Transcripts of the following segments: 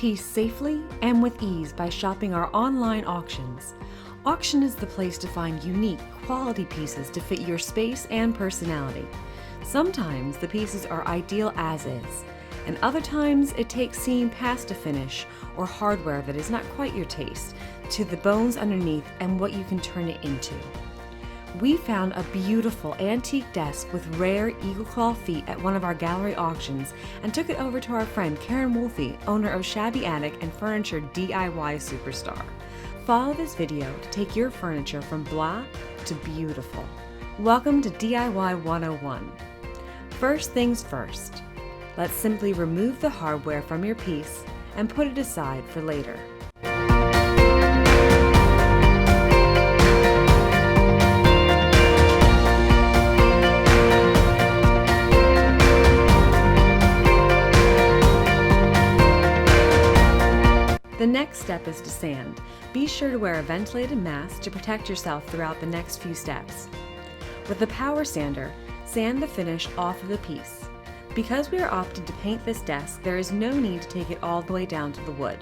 piece safely and with ease by shopping our online auctions. Auction is the place to find unique, quality pieces to fit your space and personality. Sometimes the pieces are ideal as is, and other times it takes seeing past a finish or hardware that is not quite your taste to the bones underneath and what you can turn it into. We found a beautiful antique desk with rare eagle claw feet at one of our gallery auctions and took it over to our friend Karin Wolfle, owner of Shabby Attic and furniture DIY superstar. Follow this video to take your furniture from blah to beautiful. Welcome to DIY 101. First things first, let's simply remove the hardware from your piece and put it aside for later. The next step is to sand. Be sure to wear a ventilated mask to protect yourself throughout the next few steps. With the power sander, sand the finish off of the piece. Because we are opted to paint this desk, there is no need to take it all the way down to the wood.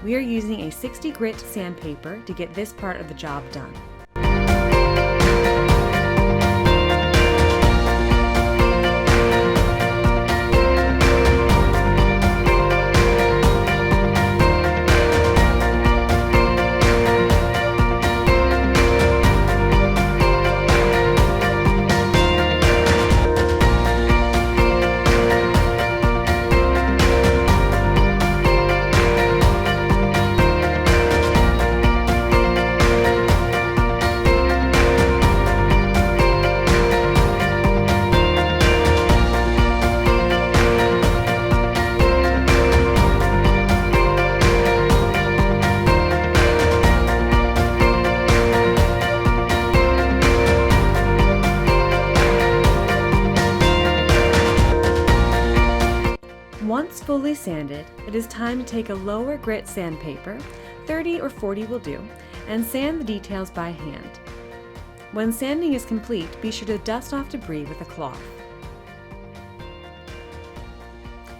We are using a 60 grit sandpaper to get this part of the job done. Once fully sanded, it is time to take a lower grit sandpaper, 30 or 40 will do, and sand the details by hand. When sanding is complete, be sure to dust off debris with a cloth.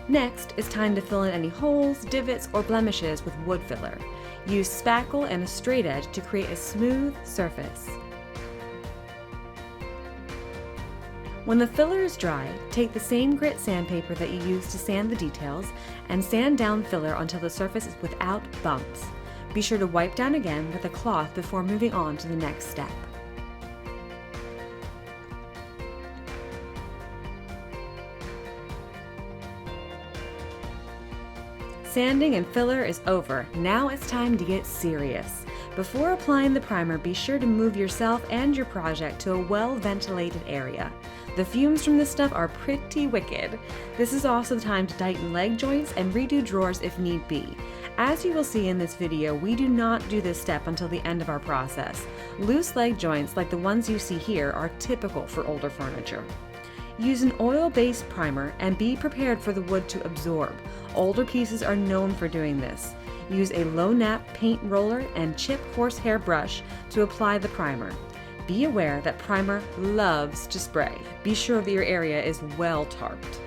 Next, it's time to fill in any holes, divots, or blemishes with wood filler. Use spackle and a straight edge to create a smooth surface. When the filler is dry, take the same grit sandpaper that you used to sand the details and sand down filler until the surface is without bumps. Be sure to wipe down again with a cloth before moving on to the next step. Sanding and filler is over. Now it's time to get serious. Before applying the primer, be sure to move yourself and your project to a well-ventilated area. The fumes from this stuff are pretty wicked. This is also the time to tighten leg joints and redo drawers if need be. As you will see in this video, we do not do this step until the end of our process. Loose leg joints like the ones you see here are typical for older furniture. Use an oil-based primer and be prepared for the wood to absorb. Older pieces are known for doing this. Use a low-nap paint roller and chip horsehair brush to apply the primer. Be aware that primer loves to spray. Be sure that your area is well tarped.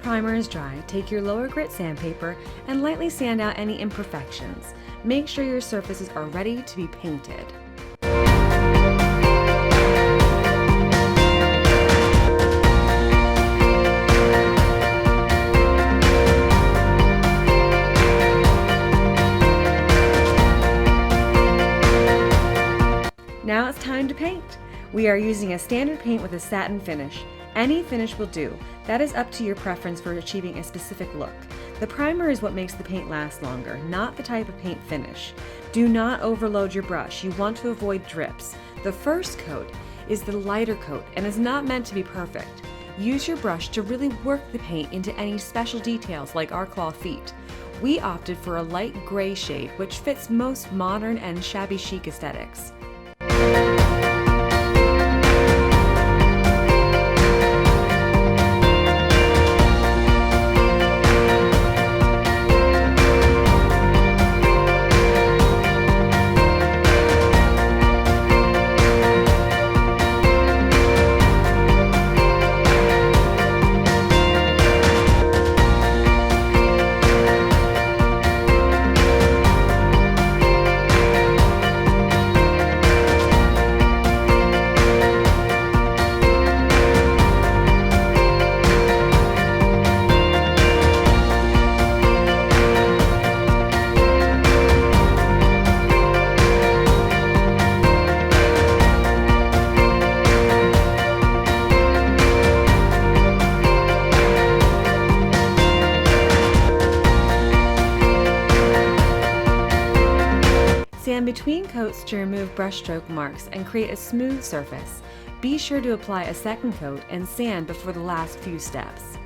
Primer is dry, take your lower grit sandpaper and lightly sand out any imperfections. Make sure your surfaces are ready to be painted. Now it's time to paint. We are using a standard paint with a satin finish. Any finish will do. That is up to your preference for achieving a specific look. The primer is what makes the paint last longer, not the type of paint finish. Do not overload your brush. You want to avoid drips. The first coat is the lighter coat and is not meant to be perfect. Use your brush to really work the paint into any special details like our claw feet. We opted for a light gray shade, which fits most modern and shabby chic aesthetics. Sand between coats to remove brushstroke marks and create a smooth surface. Be sure to apply a second coat and sand before the last few steps.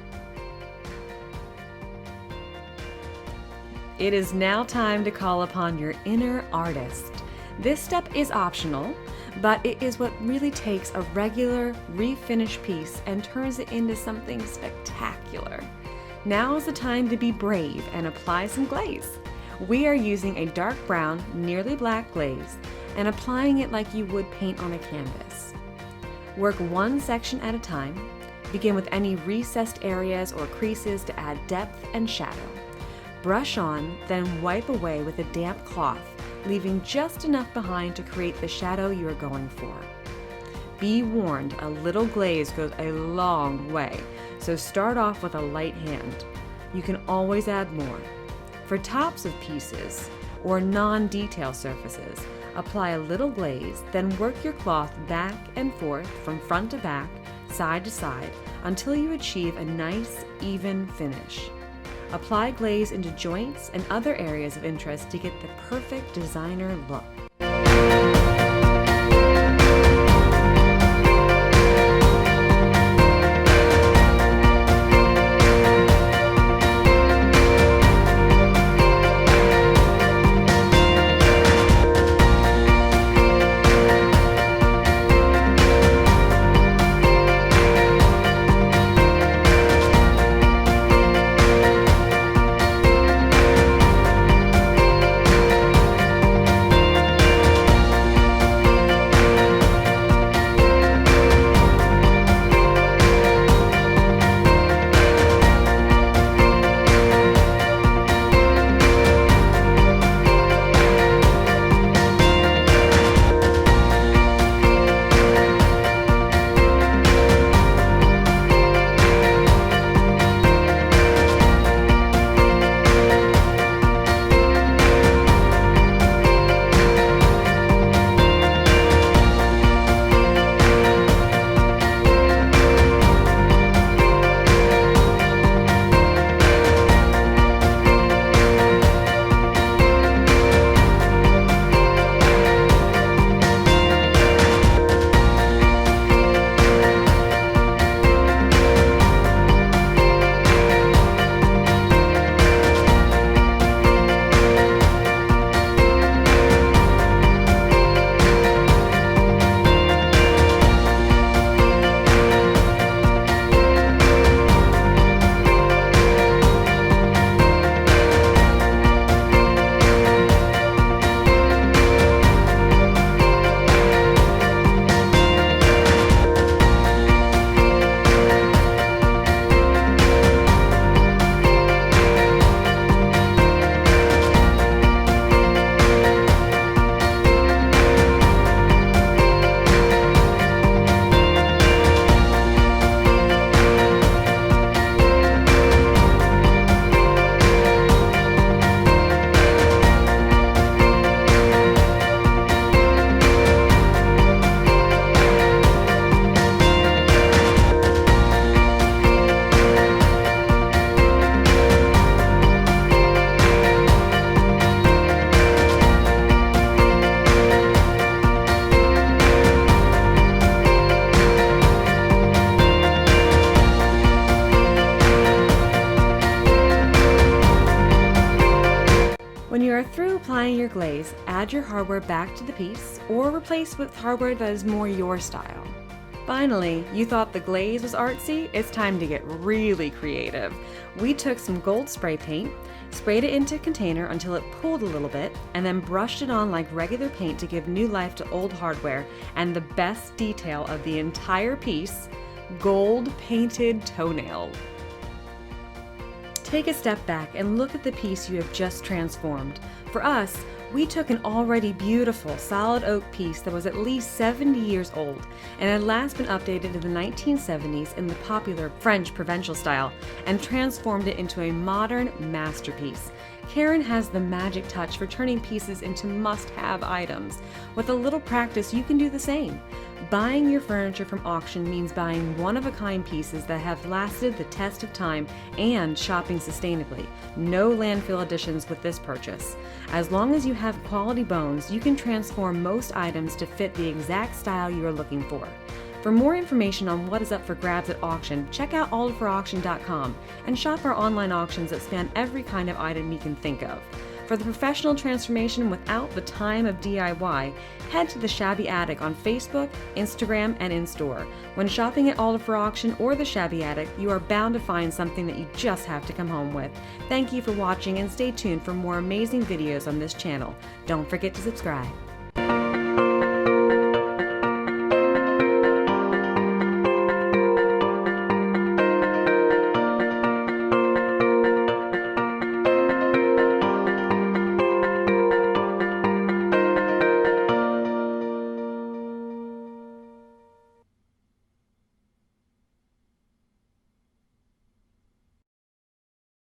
It is now time to call upon your inner artist. This step is optional, but it is what really takes a regular, refinished piece and turns it into something spectacular. Now is the time to be brave and apply some glaze. We are using a dark brown, nearly black glaze and applying it like you would paint on a canvas. Work one section at a time. Begin with any recessed areas or creases to add depth and shadow. Brush on, then wipe away with a damp cloth, leaving just enough behind to create the shadow you are going for. Be warned, a little glaze goes a long way, so start off with a light hand. You can always add more. For tops of pieces or non-detail surfaces, apply a little glaze, then work your cloth back and forth from front to back, side to side, until you achieve a nice, even finish. Apply glaze into joints and other areas of interest to get the perfect designer look. When you are through applying your glaze, add your hardware back to the piece or replace with hardware that is more your style. Finally, you thought the glaze was artsy? It's time to get really creative. We took some gold spray paint, sprayed it into a container until it pooled a little bit, and then brushed it on like regular paint to give new life to old hardware and the best detail of the entire piece, gold painted toenail. Take a step back and look at the piece you have just transformed. For us, we took an already beautiful solid oak piece that was at least 70 years old and had last been updated in the 1970s in the popular French Provençal style and transformed it into a modern masterpiece, Karin has the magic touch for turning pieces into must-have items. With a little practice, you can do the same. Buying your furniture from auction means buying one-of-a-kind pieces that have lasted the test of time and shopping sustainably. No landfill additions with this purchase. As long as you have quality bones, you can transform most items to fit the exact style you are looking for. For more information on what is up for grabs at auction, check out allforauction.com and shop our online auctions that span every kind of item you can think of. For the professional transformation without the time of DIY, head to the Shabby Attic on Facebook, Instagram, and in-store. When shopping at All for Auction or the Shabby Attic, you are bound to find something that you just have to come home with. Thank you for watching, and stay tuned for more amazing videos on this channel. Don't forget to subscribe.